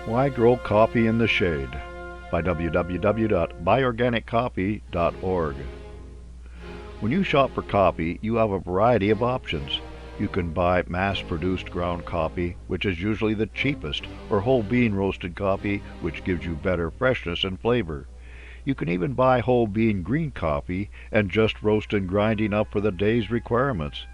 Why Grow Coffee in the Shade by www.buyorganiccoffee.org. When you shop for coffee, you have a variety of options. You can buy mass-produced ground coffee, which is usually the cheapest, or whole bean roasted coffee, which gives you better freshness and flavor. You can even buy whole bean green coffee and just roast and grind enough for the day's requirements.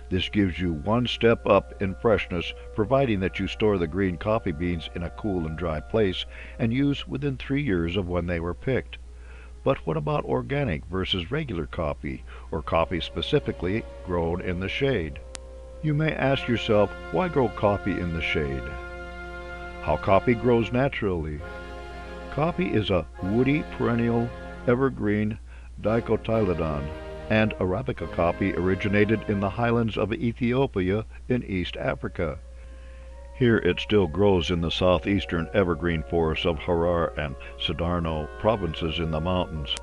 This gives you one step up in freshness, providing that you store the green coffee beans in a cool and dry place and use within 3 years of when they were picked. But what about organic versus regular coffee, or coffee specifically grown in the shade? You may ask yourself, why grow coffee in the shade? How coffee grows naturally. Coffee is a woody, perennial, evergreen dicotyledon, and Arabica coffee originated in the highlands of Ethiopia in East Africa. Here it still grows in the southeastern evergreen forests of Harar and Sidarno provinces in the mountains.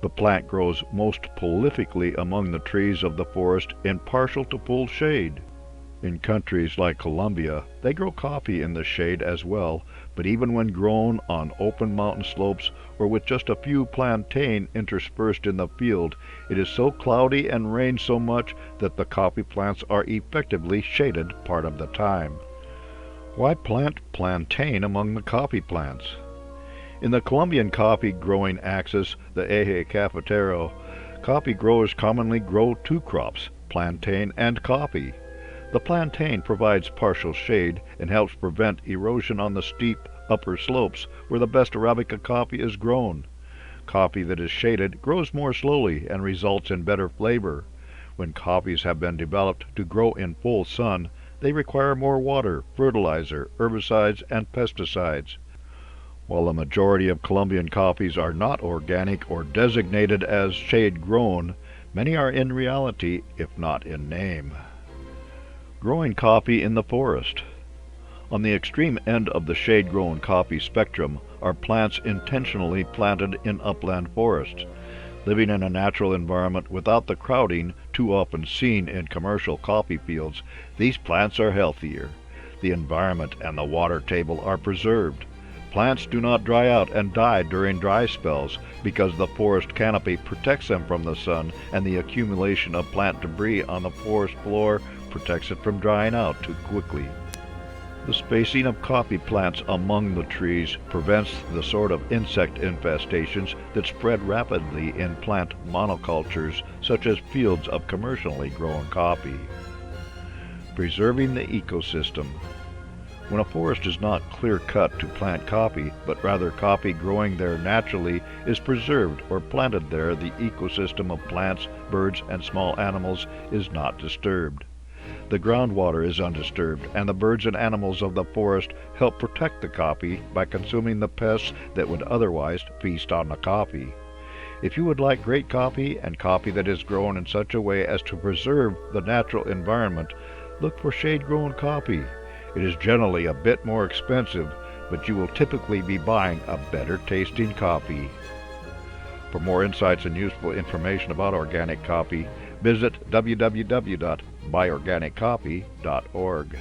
The plant grows most prolifically among the trees of the forest in partial to full shade. In countries like Colombia, they grow coffee in the shade as well, but even when grown on open mountain slopes or with just a few plantain interspersed in the field, it is so cloudy and rains so much that the coffee plants are effectively shaded part of the time. Why plant plantain among the coffee plants? In the Colombian coffee growing axis, the Eje Cafetero, coffee growers commonly grow two crops, plantain and coffee. The plantain provides partial shade and helps prevent erosion on the steep upper slopes where the best Arabica coffee is grown. Coffee that is shaded grows more slowly and results in better flavor. When coffees have been developed to grow in full sun, they require more water, fertilizer, herbicides, and pesticides. While the majority of Colombian coffees are not organic or designated as shade-grown, many are in reality, if not in name. Growing coffee in the forest. On the extreme end of the shade-grown coffee spectrum are plants intentionally planted in upland forests. Living in a natural environment without the crowding too often seen in commercial coffee fields, these plants are healthier. The environment and the water table are preserved. Plants do not dry out and die during dry spells because the forest canopy protects them from the sun, and the accumulation of plant debris on the forest floor protects it from drying out too quickly. The spacing of coffee plants among the trees prevents the sort of insect infestations that spread rapidly in plant monocultures, such as fields of commercially grown coffee. Preserving the ecosystem. When a forest is not clear-cut to plant coffee, but rather coffee growing there naturally is preserved or planted there, the ecosystem of plants, birds, and small animals is not disturbed. The groundwater is undisturbed, and the birds and animals of the forest help protect the coffee by consuming the pests that would otherwise feast on the coffee. If you would like great coffee and coffee that is grown in such a way as to preserve the natural environment, look for shade-grown coffee. It is generally a bit more expensive, but you will typically be buying a better tasting coffee. For more insights and useful information about organic coffee, visit www.buyorganiccoffee.org.